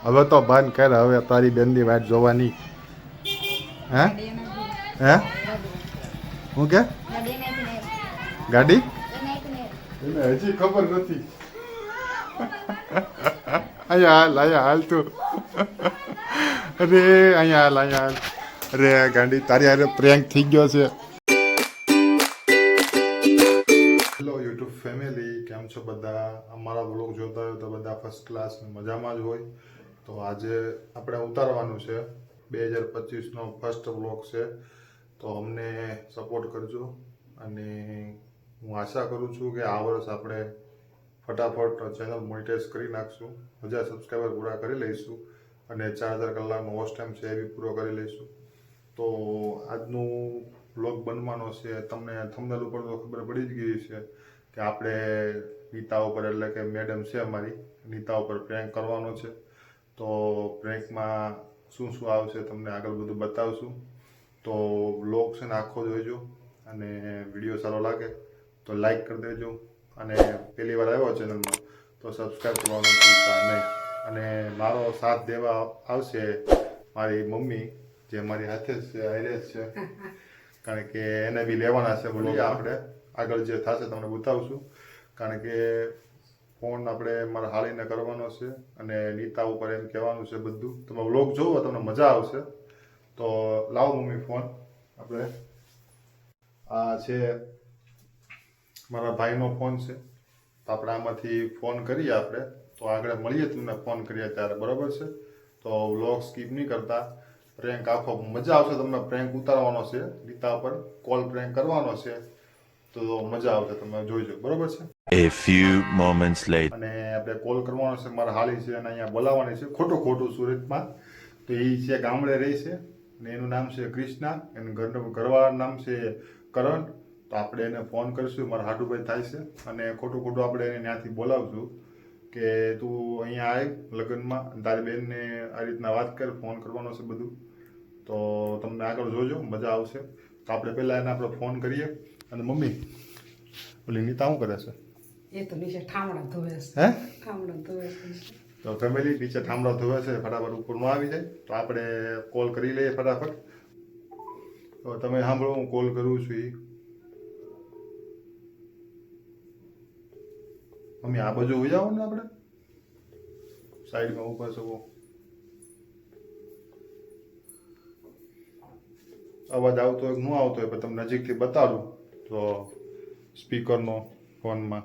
હવે તો બંધ કર, હવે તારી બેનની વાટ જોવાની. હે હે હું કે ગાડી એને હજી ખબર નથી. અહીંયા હાલ તું. અરે અહીંયા હાલ. અરે ગાંડી તારી હારે પ્રેન્ક થઈ ગયો છે. હેલો યુટ્યુબ ફેમિલી, કેમ છો બધા? અમારા વ્લોગ જોતા હોય તો બધા ફર્સ્ટ ક્લાસ મજામાં જ હોય. તો આજે આપણે ઉતારવાનું છે 2025નો ફર્સ્ટ વ્લોગ છે, તો અમને સપોર્ટ કરજો. અને હું આશા કરું છું કે આ વર્ષ આપણે ફટાફટ ચેનલ મોનિટાઈઝ કરી નાખશું, 1000 સબસ્ક્રાઈબર પૂરા કરી લઈશું અને 4000 કલાકનો વોચ ટાઈમ છે એ બી પૂરો કરી લઈશું. તો આજનું વ્લોગ બનવાનો છે, તમને થંબનેલ ઉપર તો ખબર પડી જ ગઈ છે કે આપણે નીતા ઉપર, એટલે કે મેડમ છે અમારી, નીતા ઉપર પ્રેન્ક કરવાનો છે. તો પ્રેન્કમાં શું શું આવશે તમને આગળ બધું બતાવશું. તો વ્લોગ છે ને આખો જોઈજો, અને વિડીયો સારો લાગે તો લાઈક કરી દેજો, અને પહેલી વાર આવ્યો ચેનલમાં તો સબસ્ક્રાઈબ કરવાનું ભૂલતા નહીં. અને મારો સાથ દેવા આવશે મારી મમ્મી, જે મારી હાથે જ છે, આઈરે જ છે, કારણ કે એને બી લેવાના છે. બોલીએ આપણે આગળ જે થશે તમને બતાવશું, કારણ કે ફોન આપણે મારા હાળીને કરવાનો છે અને નીતા ઉપર એમ કહેવાનું છે બધું. તમે વ્લોગ જોવો તમને મજા આવશે. તો લાવો મમ્મી ફોન. આપણે આ છે મારા ભાઈનો ફોન છે, તો આપણે આમાંથી ફોન કરીએ આપણે. તો આગળ મળીએ તમને ફોન કરીએ ત્યારે, બરાબર છે? તો વ્લોગ સ્કીપ નહીં કરતા. પ્રેન્ક આખો મજા આવશે, તમને પ્રેન્ક ઉતારવાનો છે, નીતા પર કોલ પ્રેન્ક કરવાનો છે, તો મજા આવશે, તમે જોઈજો, બરાબર છે? A few moments later. અને આપણે કોલ કરવાનો છે, મારા હાળી છે અને અહીંયા બોલાવવાની છે ખોટું સુરતમાં. તો એ છે ગામડે રહી છે અને એનું નામ છે ક્રિષ્ના, એનું ઘરવાળાનું નામ છે કરણ. તો આપણે એને ફોન કરીશું, મારા હાડુભાઈ થાય છે, અને ખોટું આપણે એને ત્યાંથી બોલાવશું કે તું અહીંયા આવ લગ્નમાં, તારી બેનને આ રીતના વાત કર, ફોન કરવાનો છે બધું. તો તમને આગળ જોજો, મજા આવશે. તો આપણે પહેલાં એને આપણે ફોન કરીએ. અને મમ્મી ઓલી નીતા શું કરે છે? એ તો નીચે ઠામડા ધોવે છે. હે ઠામડા ધોવે છે. તો ફેમિલી નીચે ઠામડા ધોવે છે, ફટાફટ ઉપર ન આવી જાય. તો આપણે કોલ કરી લઈએ ફટાફટ. તો તમે સાંભળો, હું કોલ કરું છું. એ મમ્મી આ બાજુ હોઈ જાઓ ને, આપણે સાઈડમાં ઊભા છો. અવાજ આવતો હોય કે ન આવતો હોય, પણ તમને નજીકથી બતાડું તો સ્પીકરનો ફોનમાં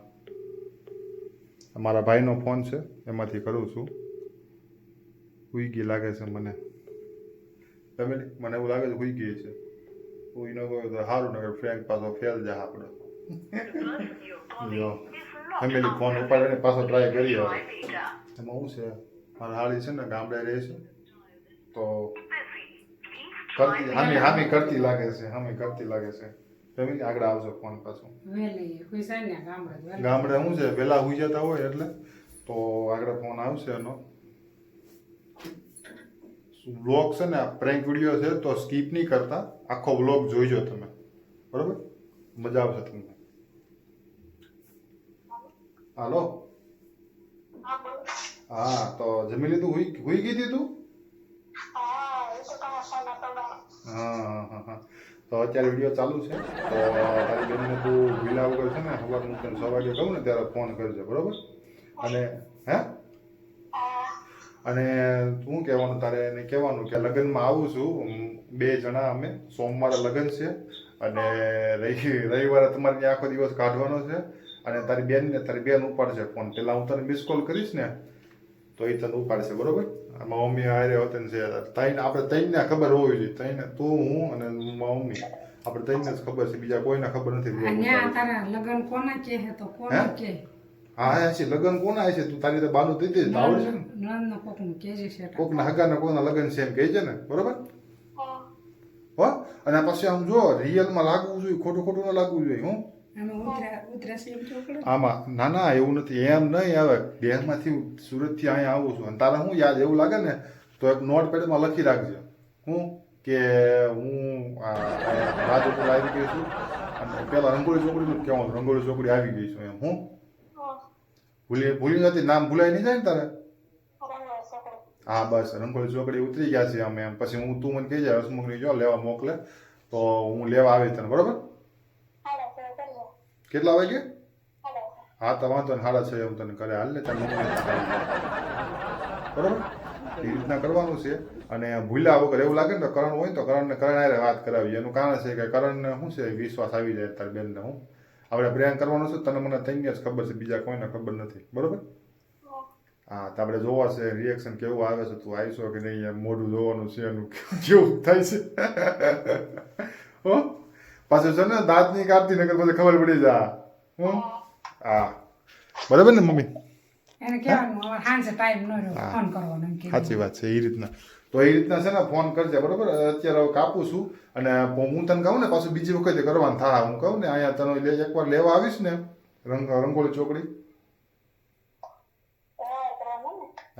મારા ભાઈનો ફોન છે, એમાંથી કરું છું. હુઈ ગઈ લાગે છે મને ફેમિલી, મને એવું લાગે છે હુઈ ગઈ છે. હુઈ ન ગયો તો સારું, નગર ફ્રેન્ક પાછો ફેલ જાય આપણે. ફેમિલી ફોન ઉપાડીને પાછો ટ્રાય કરીએ. એમાં શું છે, મારા હાળી છે ને ગામડે રહે છે, તો હામી કરતી લાગે છે. ફેમિલી આગળ આવજો ફોન પાછો. ગામડે શું છે, વહેલા હુઈ જતા હોય એટલે, તો આગળ ફોન આવશે એનો. વ્લોગ છે ને પ્રેન્ક વિડીયો છે, તો સ્કીપ નહીં કરતા, આખો વ્લોગ જોઈજો તમે, બરોબર? મજા આવશે તમને. હાલો, હા, તો જમી લીધું? હુઈ ગઈ હતી તું? હા. તો અત્યારે વિડીયો ચાલુ છે, તો તારી બેનને તું વિલા વગર છે ને સવાર હું તને 6 વાગે કહું ને ત્યારે ફોન કરજે, બરોબર? અને અને શું કહેવાનું તારે એને કહેવાનું કે લગ્નમાં આવું છું 2 જણા અમે. સોમવારે લગ્ન છે અને રવિવારે તમારે ત્યાં આખો દિવસ કાઢવાનો છે. અને તારી બેન ઉપાડશે ફોન. પેલા હું તને મિસ કોલ કરીશ ને, તો એ તને ઉપાડશે, બરોબર? આમાં મમ્મી હારે હોતન છે, આપણે ત્રણને ખબર હોવી જોઈએ. ત્રણને, તું, હું અને મમ્મી, આપણે ત્રણને જ ખબર છે, બીજા કોઈને ખબર નથી. લગન કોના કે હે તો કોના કે? હા, છે લગન કોના છે? તું તારી તો બાનું થઈ જ આવડે છે ને. નણંદના કોકનું કેજે છે. કોકના હગાના કોના લગન છે એમ કહે છે ને, બરોબર? હો, અને પછી આમ જો રિયલમાં લાગવું જોઈએ, ખોટું ન લાગવું જોઈએ. હું આમાં ના એવું નથી, એમ નહીં. આવે દેહમાંથી સુરતથી અહીંયા આવું છું, અને તારે શું યાદ એવું લાગે ને તો એક નોટપેડમાં લખી રાખજે. હું કે હું રાજપુર આવી ગઈ છું, અને પેલા રંગોળી ચોકડીનું કહેવાનું, રંગોળી ચોકડી આવી ગઈ છું એમ. હું ભૂલી નથી, નામ ભૂલાઈ નહીં જાય ને તારે? હા બસ રંગોળી ચોકડી ઉતરી ગયા છીએ અમે એમ. પછી તું મને કહી જાય હસમુખની જો લેવા મોકલે તો હું લેવા આવી તને બરોબર. કેટલા વાગે? હા તો વાંધો ને 6:30 હું તને કરે હાલ ને તારી મમ્મી બરોબર એ રીતના કરવાનું છે. અને ભૂલ્યા વગર એવું લાગે ને તો કરણ હોય તો કરણ હારે વાત કરાવી. એનું કારણ છે કે કરણને શું છે વિશ્વાસ આવી જાય તારી બેનને. હું આપણે પ્રેમ કરવાનો છે તને મને થઈ જ ખબર છે, બીજા કોઈને ખબર નથી બરોબર. હા તો આપણે જોવા છે રિએક્શન કેવું આવે છે, તું આવીશો કે નહીં એમ મોઢું જોવાનું છે એનું કેવું થાય છે. હો પાછું છે ને દાંત ની કાઢતી નકર પછી ખબર પડી જા. હા બરાબર ને મમ્મી? એને કહેવાનું હવે સાંજે ટાઈમ ન રહ્યો ફોન કરવાનો એમ કીધું. સાચી વાત છે એ રીતના. તો એ રીતના છે ને ફોન કરજે બરોબર. અત્યારે હવે કાપું છું અને હું તને કહું ને પાછું બીજી વખતે કરવાનું થાય. હું કહું ને અહીંયા તને એકવાર લેવા આવીશ ને રંગોળી ચોકડી.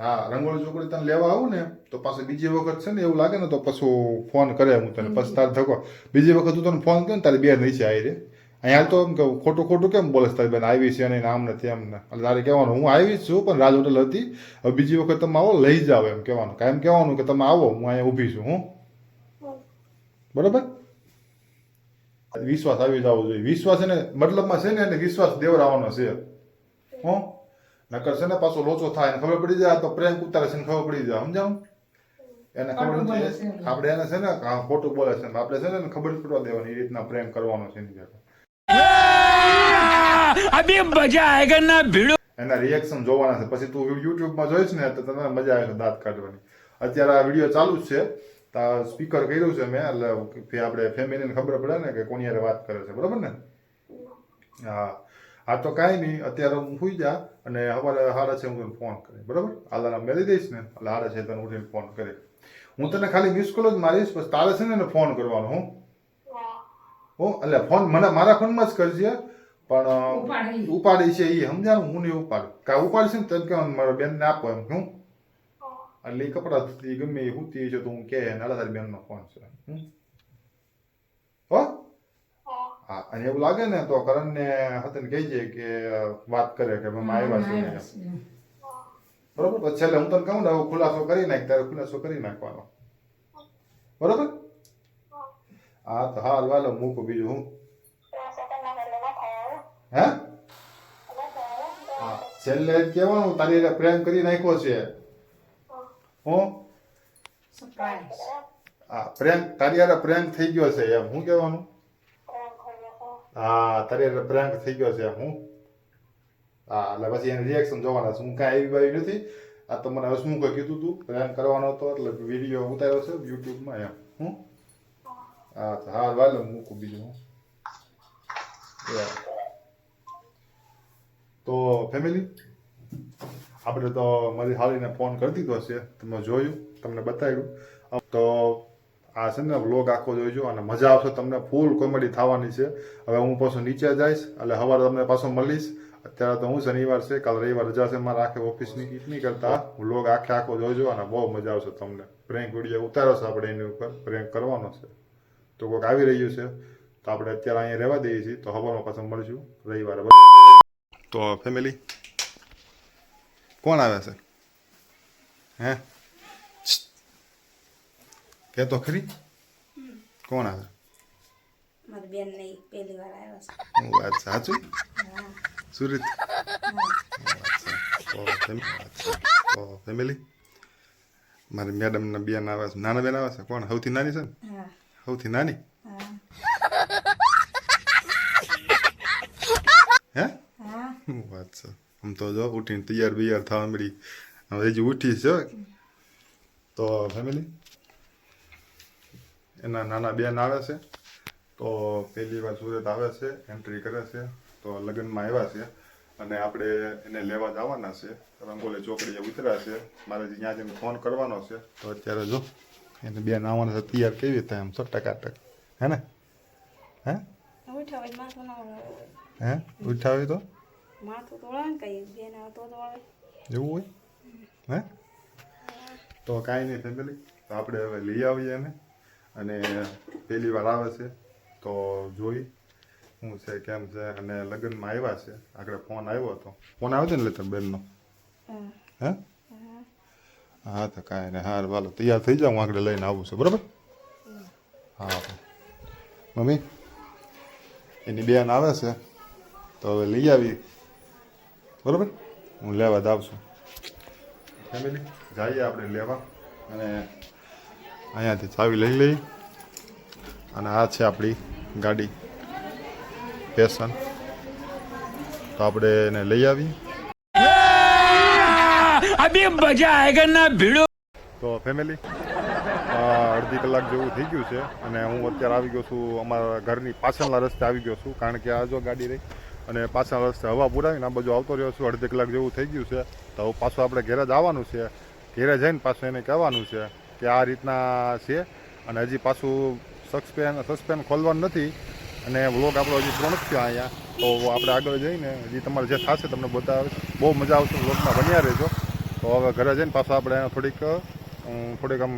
હા રંગોળી ચોકડી તને લેવા આવું ને તો પાછું બીજી વખત છે ને એવું લાગે ને તો પાછું ફોન કરે હું તને. પછી તારે ધકો બીજી વખત તું તને ફોન કરે ને તારી બેન નીચે આવી રે. અહીંયા તો એમ કહું ખોટું કેમ બોલે તારી બેન આવી છે ને આમ નથી એમ ને. એટલે તારે કહેવાનું હું આવી જ છું પણ રાજ હોટલ હતી, હવે બીજી વખત તમે આવો લઈ જાઓ એમ કહેવાનું. કાયમ કહેવાનું કે તમે આવો હું અહીંયા ઊભી છું. હું બરોબર વિશ્વાસ આવી જવો જોઈએ. વિશ્વાસ એને મતલબમાં છે ને એને વિશ્વાસ દેવરાવાનો છે. હું નકર છે ને પાછો લોચો થાય ખબર પડી જાય તો પ્રેમ ઉતારે છે ને ખબર પડી જાય. સમજાવું? એને ખબર નથી આપણે એને છે ને ખોટું બોલે છે આપણે છે ને ખબર પડવા દેવાની એ રીતના પ્રેમ કરવાનો છે એની સાથે. अभी मजा आएगा ना भिड़ो. એના રિએક્શન જોવાના છે. પછી તું યુટ્યુબમાં જોઈશ ને તો તને મજા આવે છે દાંત કાઢવાની. અત્યારે આ વિડીયો ચાલુ જ છે, સ્પીકર કર્યું છે મેં એટલે આપણે ફેમિલીને ખબર પડે ને કે કોની યારે વાત કરે છે બરોબર ને. હા તો કાંઈ નહીં અત્યારે હું સુઈ જા અને સવારે 6:30 હું તને ફોન કરે બરોબર. આલારામ મેળી દઈશ ને એટલે 6:30 તને ઉઠીને ફોન કરે. હું તને ખાલી મિસ કોલ જ મારીશ પછી તારે છે ને ફોન કરવાનો. હું એટલે ફોન મને મારા ફોનમાં જ કરજે પણ ઉપાડી છે એ સમજાવું હું નહીં ઉપાડું. કાં ઉપાડશે ને તને કહેવાનું મારા બેનને આપો એમ. હું એટલે એ કપડા ગમે એ હુતી છે તો હું કે નાલા તારી બેનનો ફોન છે. હો હા અને એવું લાગે ને તો કરણને હતન કહેજે કે વાત કરે કે મમ્મા આવ્યા છે બરોબર. પછી છેલ્લે હું તને કહું ને હવે ખુલાસો કરી નાખ ત્યારે ખુલાસો કરી નાખવાનો બરોબર. હા તો હાલ વાલો મૂકું બીજું હું. હે હા છેલ્લે કહેવાનું તારી પ્રેમ કરી નાખ્યો છે. હું હા પ્રેમ તારી યાર પ્રેમ થઈ ગયો છે એમ હું કહેવાનું. હા તારી યાર પ્રેમ થઈ ગયો છે હું. હા એટલે પછી એને રિએક્શન જોવાના છે. હું કાંઈ આવી બાવી નથી. આ તો મને હસમુખે કીધું તું પ્રેમ કરવાનો હતો એટલે વિડીયો ઉતાર્યો છે યુટ્યુબમાં એમ. હું હા તો હાલ વાલો મૂકું બીજું હું. તો ફેમિલી આપણે તો મારી હાલીને ફોન કરી દીધો છે, તમે જોયું, તમને બતાવ્યું. તો આ છે ને વ્લોગ આખો જોઈજો અને મજા આવશે તમને. ફૂલ કોમેડી થવાની છે. હવે હું પાછો નીચે જઈશ એટલે સવારે તમને પાછો મળીશ. અત્યારે તો હું શનિવાર છે, કાલ રવિવાર રજા છે મારા આખે ઓફિસની. નહીં કરતા વ્લોગ આખો જોઈજો અને બહુ મજા આવશે તમને. પ્રેન્ક વિડીયો ઉતારો છે આપણે એની ઉપર પ્રેન્ક કરવાનો છે. તો કોઈક આવી રહ્યું છે તો આપણે અત્યારે અહીંયા રહેવા દઈએ છીએ. તો સવારમાં પાછું મળીશું રવિવારે. તો ફેમિલી કોણ આવે છે? હે કે તો ખરી કોણ આવે? મારી બેન નહીં પહેલી વાર આવ્યા છે. હું વાત સાચું સુરત. તો ફેમિલી મારી મેડમના બેન આવે છે, નાના બેન આવે છે. કોણ સૌથી નાની છે ને? સૌથી નાની હે વાત છે. આમ તો જો ઉઠીને તૈયાર થવા મળી. હવે હજી ઉઠી છે. તો ફેમિલી એના નાના બેન આવે છે. તો પહેલી વાર સુરત આવે છે, એન્ટ્રી કરે છે. તો લગ્નમાં આવ્યા છે અને આપણે એને લેવા જવાના છે. રંગોલી ચોકડીએ ઉતર્યા છે. મારે ત્યાં જઈને ફોન કરવાનો છે. તો અત્યારે જો એને બેન આવવાના છે તૈયાર કેવી રીતે એમ છો ટકાટક હે ને? હે હે ઉઠાવી તો માથું તોડે ને કઈ બેન આવે તો આવે એવું હોય હે? તો કાંઈ નહીં ફેમિલી. તો આપણે હવે લઈ આવીએ એને અને પહેલી વાર આવે છે તો જોઈ શું છે કેમ છે. અને લગ્નમાં આવ્યા છે. આગળ ફોન આવ્યો હતો. ફોન આવ્યો હતો ને લેતર બેનનો હે? હા તો કાંઈ નહીં હાર વાલો તૈયાર થઈ જાઉં આગળ લઈને આવું છે બરાબર હા મમ્મી એની બેન આવે છે તો હવે લઈ આવી બરાબર હું લેવા જ આવશું ફેમિલી જઈએ આપણે લેવા અને અહીંયાથી ચાવી લઈ લઈ અને આ છે આપણી ગાડી પેશન તો આપણે એને લઈ આવી अभी मजा आएगा ना भिड़ो તો ફેમિલી અડધી કલાક જેવું થઈ ગયું છે અને હું અત્યારે આવી ગયો છું અમારા ઘરની પાછળના રસ્તે આવી ગયો છું કારણ કે આ જો ગાડી રહી અને પાછળના રસ્તે હવા પુરાવીને આ બાજુ આવતો રહ્યો છું અડધી કલાક જેવું થઈ ગયું છે તો હવે પાછું આપણે ઘેરે જ આવવાનું છે ઘેરે જઈને પાછું એને કહેવાનું છે કે આ રીતના છે અને હજી પાછું સસ્પેન ખોલવાનું નથી અને વ્લોગ આપણો હજી પૂરો નથી થયો અહીંયા તો આપણે આગળ જઈને હજી તમારે જે થશે તમને બતાવે બહુ મજા આવશે વ્લોગમાં બન્યા રહેજો તો હવે ઘરે જઈને પાછું આપણે થોડીક આમ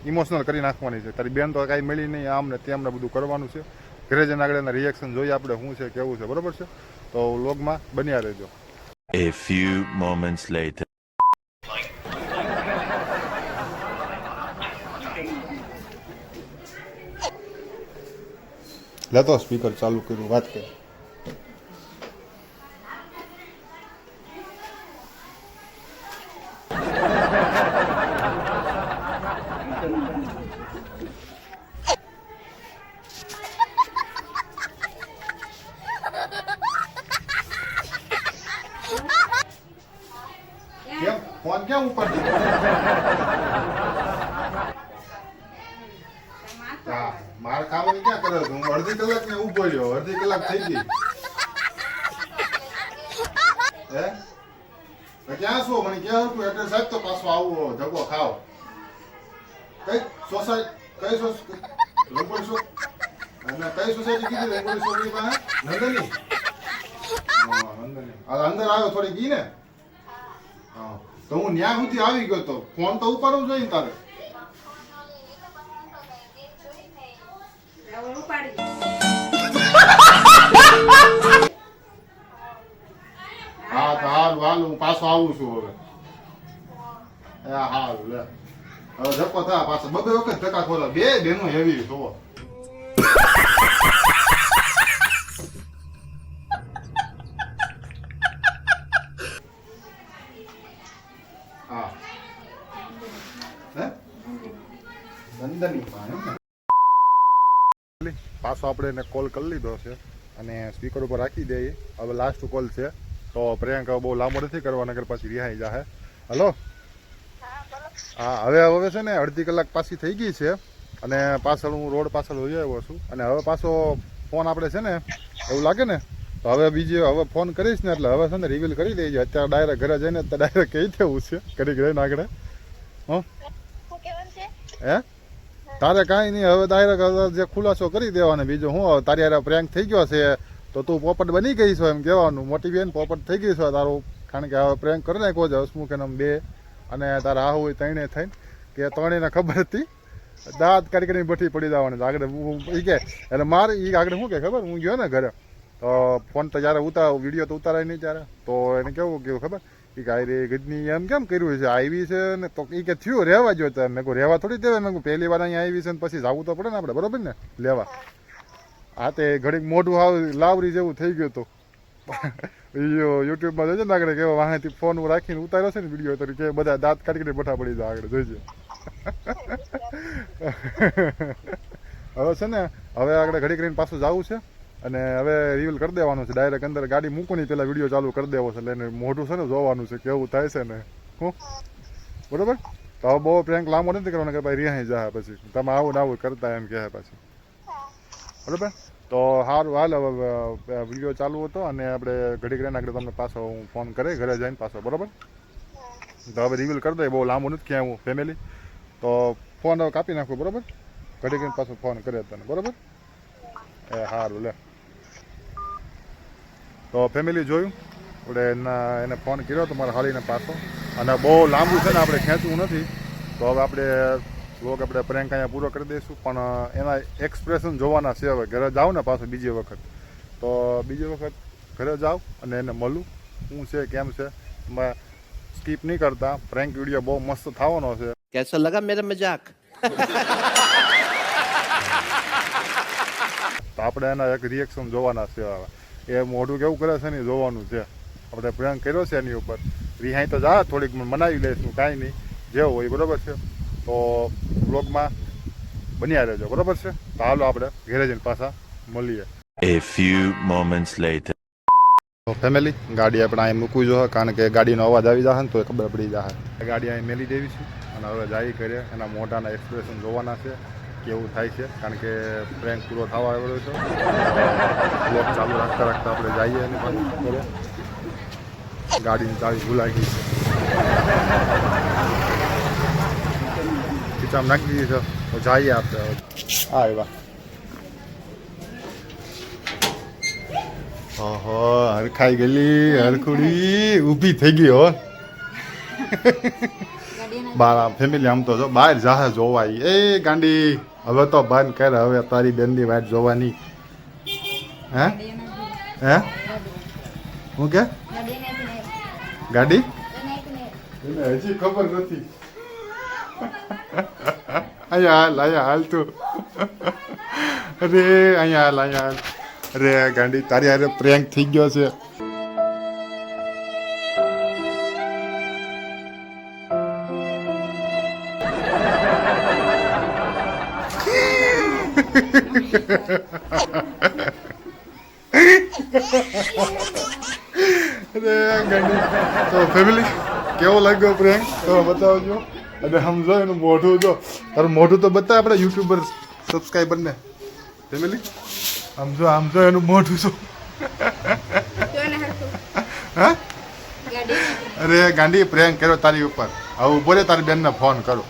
ઇમોશનલ કરી નાખવાની છે તારી બેન તો કાંઈ મળી નહીં આમ ને તેમને બધું કરવાનું છે ઘરે જઈને આગળ એના રિએક્શન જોઈએ આપણે શું છે કેવું છે બરાબર છે તો વ્લોગમાં બન્યા રહેજો A few moments later. લેતો સ્પીકર ચાલુ કર્યું વાત કરી કેમ ફોન કેમ ઉપર માર ખાવાની ક્યાં કરે હું અડધી કલાક ને ઉભો રહ્યો અડધી કલાક થઈ ગઈ હે ક્યાં છો મને ક્યાં હતું એટલે સાહેબ તો પાછો આવો જગો ખાવ કઈ સોસાયટી કઈ રંગોળી શો અને કઈ સોસાયટી કીધી રંગોળી છોકરી પાસે નંદની હા નંદની અંદર આવ્યો થોડી ગઈ ને હા તો હું ન્યા સુધી આવી ગયો તો ફોન તો ઉપાડવું જોઈએ ને તારે હા તો હાલ હું પાછો આવું છું હવે હાલ લે હવે ધક્કો થા પાછો બબે વખત ધક્કા ખોલા બે બેનો હેવી જોવો હા હે નંદની પાછો આપણે એને કોલ કરી લીધો છે અને સ્પીકર ઉપર રાખી દઈએ હવે લાસ્ટ કોલ છે તો પ્રિયંક બહુ લાંબો નથી કરવા નગર પાછી રિહાઈ જાહે હલો હા હવે છે ને અડધી કલાક પાછી થઈ ગઈ છે અને પાછળ હું રોડ પાછળ જોઈ આવ્યો છું અને હવે પાછો ફોન આપણે છે ને એવું લાગે ને તો હવે ફોન કરીશ ને એટલે હવે છે ને રિવીલ કરી દેજે અત્યારે ડાયરેક્ટ ઘરે જઈને ડાયરેક્ટ કહી દેવું છે કરી રહીને આગળ હે તારે કાંઈ નહીં હવે ડાયરેક્ટ જે ખુલાસો કરી દેવાનો બીજું હું તારી યાર પ્રેન્ક થઈ ગયો છે તો તું પોપટ બની ગઈ છો એમ કહેવાનું મોટી બેન પોપટ થઈ ગઈ છો તારું કારણ કે હવે પ્રેન્ક કરી નાખો છે હસમુખ એમ બે અને તારા આ હોય ત્રણે થઈને કે ત્રણેયને ખબર હતી દાંત કાઢી કરીને બઠી પડી જવાની આગળ એ કે એટલે મારે એ આગળ શું કે ખબર હું ગયો ને ઘરે તો ફોન તો જ્યારે વિડીયો તો ઉતારાય નહીં ત્યારે તો એને કેવું ખબર એ કાંઈ ગજની એમ કેમ કર્યું છે આવી છે ને તો એ કે થયું રહેવા જો મેં કહું રહેવા થોડી દેવાય મેં કહું પહેલી વાર અહીંયા આવી છે ને પછી જવું તો પડે ને આપણે બરોબર ને લેવા હા તે ઘડીક મોઢું લાવરી જેવું થઈ ગયું હતું યુટ્યુબમાં જોઈજો ને આગળ કેવા વાહેથી ફોન રાખીને ઉતાર્યો છે ને વિડીયો તો કે બધા દાંત કાઢીને બઠા પડી જાય આગળ જોઈજો હવે છે ને હવે આગળ ઘડીક રહીને પાછું જવું છે અને હવે રિવીલ કરી દેવાનું છે ડાયરેક્ટ અંદર ગાડી મૂકવાની પહેલાં વિડીયો ચાલુ કરી દેવો છે એટલે એને મોઢું છે ને જોવાનું છે કેવું થાય છે ને હું બરોબર તો હવે બહુ પ્રેન્ક લાંબો નથી કરવાનો કે ભાઈ રિહાઈ જાય પછી તમે આવું ને આવું કરતા એમ કહે પછી બરોબર તો સારું હાલ હવે વિડીયો ચાલુ હતો અને આપણે ઘડીક રહીને આગળ તમને પાછો હું ફોન કરે ઘરે જઈને પાછો બરોબર તો હવે રિવીલ કરી દઈએ બહુ લાંબુ નથી ક્યાં હું ફેમિલી તો ફોન હવે કાપી નાખું બરોબર ઘડીક રહીને પાછો ફોન કરે તને બરોબર એ સારું લે તો ફેમિલી જોયું આપણે એને ફોન કર્યો તો મારા હાલીને પાછો અને બહુ લાંબુ છે ને આપણે ખેંચવું નથી તો હવે આપણે લોક આપણે પ્રેન્ક અહીંયા પૂરો કરી દઈશું પણ એના એક્સપ્રેશન જોવાના છે હવે ઘરે જાઓ ને પાછું બીજી વખત તો બીજી વખત ઘરે જાઓ અને એને મળું શું છે કેમ છે સ્કીપ નહીં કરતા. પ્રેન્ક વિડીયો બહુ મસ્ત થવાનો છે. कैसा लगा मेरा मजाक? તો આપણે એના એક રિએક્શન જોવાના છે. એ મોઢું કેવું કરે છે ને જોવાનું છે. આપણે પ્રેન્ક કર્યો છે એની ઉપર. રિહાઈ તો જા થોડીક મનાવી લઈશું, કાંઈ નહીં, જેવું હોય બરોબર છે. તો બ્લોગમાં બન્યા રહેજો બરોબર છે. તો હાલો આપણે ઘેરે જઈને પાછા મળીએ. A few moments later. તો ફેમિલી ગાડી આપણે અહીં મૂકવી જોઈએ, કારણ કે ગાડીનો અવાજ આવી જશે ને તો એ ખબર પડી જશે. ગાડી અહીં મેલી દેવી છે અને હવે જાય કરે એના મોઢાના એક્સપ્રેશન જોવાના છે કેવું થાય છે, કારણ કે પ્રેન્ક પૂરો થવા આવ્યો છે. બ્લોગ ચાલુ રાખતા રાખતા આપણે જઈએ એની પાસે ઘરે. ગાડીની ચાવી ભૂલાઈ ગઈ છે, ખીચામાં નાખી દીધી છે. તો જઈએ આપણે હવે. હા એવા ઓહો હરખાઈ ગયેલી હરખુડી ઊભી થઈ ગઈ હો. બાર ફેમિલી આમ તો જો બહાર જાહે જોવાય. એ ગાંડી હવે તો બંધ કર, હવે તારી બેનની વાટ જોવાની. હે હે હું કે ગાડી એને હજી ખબર નથી. અહીંયા હાલ તું. અરે અહીંયા હાલ. અરે ગાંડી તારી હારે પ્રેન્ક થઈ ગયો છે. અરે ગાંડી તો ફેમિલી કેવો લાગ્યો પ્રેન્ક તો બતાવજો. અને સમજો એનું મોઢું જો, તારું મોઢું તો બતાવે આપણે યુટ્યુબર સબસ્ક્રાઈબરને. ફેમિલી સમજો એનું મોઢું શું. હા અરે ગાંડી પ્રેન્ક કર્યો તારી ઉપર. હવે ઉભો રે, તારી બેનને ફોન કરો.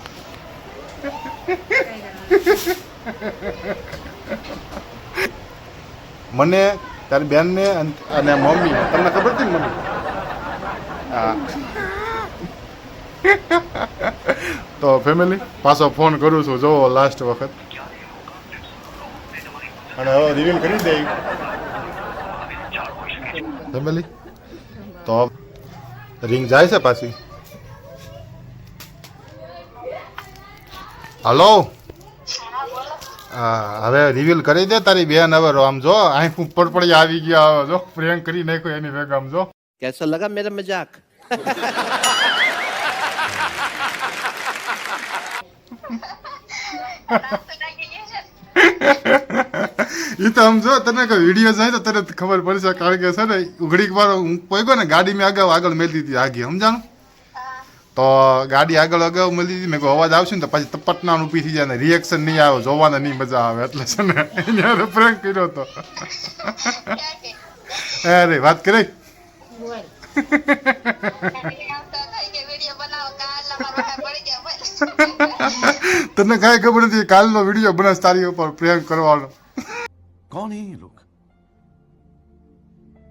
મને તારી બેનને અને મમ્મી, તમને ખબર હતી ને મમ્મી? હા તો ફેમિલી પાછો ફોન કરું છું જો લાસ્ટ વખત. અને હવે રિવીલ કરી દે ફેમિલી. તો રિંગ જાય છે પાછી. હલો હા હવે રિવીલ કરી દે તારી બેન. હવે આમ જો આંખ ઉપર પડી આવી ગયા. હવે જો પ્રેન્ક કરી નાખ્યો એની ભેગા. આમ જો कैसा लगा मेरा मजाक? એ તો સમજો તને કોઈ વિડીયો જાય તો તને ખબર પડશે, કારણ કે છે ને ઘડીક વાર હું પોઈગો ને ગાડી મેં આગળ મેલી દીધી આગી, સમજાણું? તો ગાડી આગળ મેલી દીધી. મેં કોઈ અવાજ આવશે ને તો પછી તપટના ઊભી થઈ જાય ને રિએક્શન નહીં આવે, જોવાને નહીં મજા આવે. એટલે છે ને એને પ્રેન્ક કર્યો હતો. અરે વાત કરે તને કાંઈ ખબર નથી. કાલનો વિડીયો બનાસ તારી ઉપર પ્રેન્ક કરવાનો. कौन है ये लोग?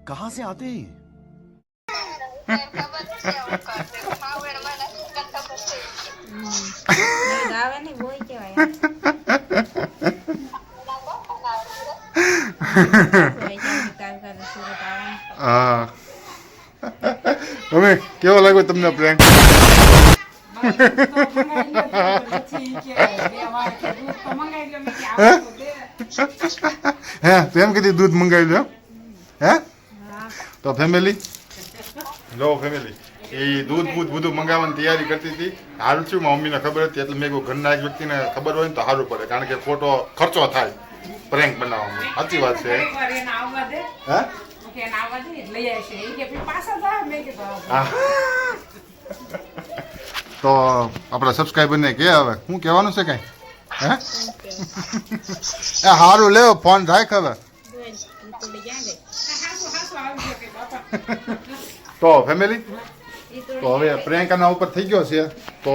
कहां से आते हैं? હા તમે કેવો લાગ્યો તમને પ્રેન્ક? હે તેમ કીધી દૂધ મંગાવી લો. હે તો ફેમિલી જો ફેમિલી એ દૂધ બધું મંગાવવાની તૈયારી કરતી હતી. હારું છું મમ્મીને ખબર હતી એટલે મેં કોઈ ઘરના એક વ્યક્તિને ખબર હોય ને તો સારું પડે, કારણ કે ખોટો ખર્ચો થાય પ્રેન્ક બનાવવામાં. સાચી વાત છે. હે તો આપણા સબસ્ક્રાઈબરને કે હવે શું કહેવાનું છે કઈ? હે એ સારું લેવો ફોન રાખ હવે. તો ફેમિલી તો હવે પ્રેન્ક આના ઉપર થઈ ગયો છે. તો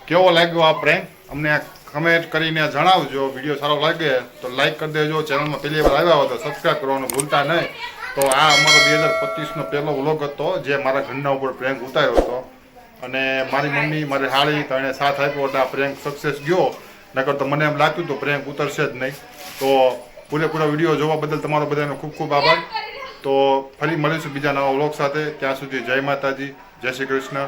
કેવો લાગ્યો આ પ્રેન્ક અમને કમેન્ટ કરીને જણાવજો. વિડીયો સારો લાગે તો લાઈક કરી દેજો. ચેનલમાં પહેલી વાર આવ્યા હોય તો સબસ્ક્રાઈબ કરવાનું ભૂલતા નહીં. તો આ અમારો 2025નો પહેલો વ્લોગ હતો જે મારા ઘરના ઉપર પ્રેન્ક ઉતાર્યો હતો. અને મારી મમ્મી મારી હાળી તો એને સાથ આપ્યો એટલે આ પ્રેન્ક સક્સેસ ગયો. નકર તો મને એમ લાગતું તો પ્રેન્ક ઉતરશે જ નહીં. તો પૂરેપૂરા વિડીયો જોવા બદલ તમારો બધાનો ખૂબ ખૂબ આભાર. તો ફરી મળીશું બીજા નવા વ્લોગ સાથે. ત્યાં સુધી જય માતાજી, જય શ્રી કૃષ્ણ.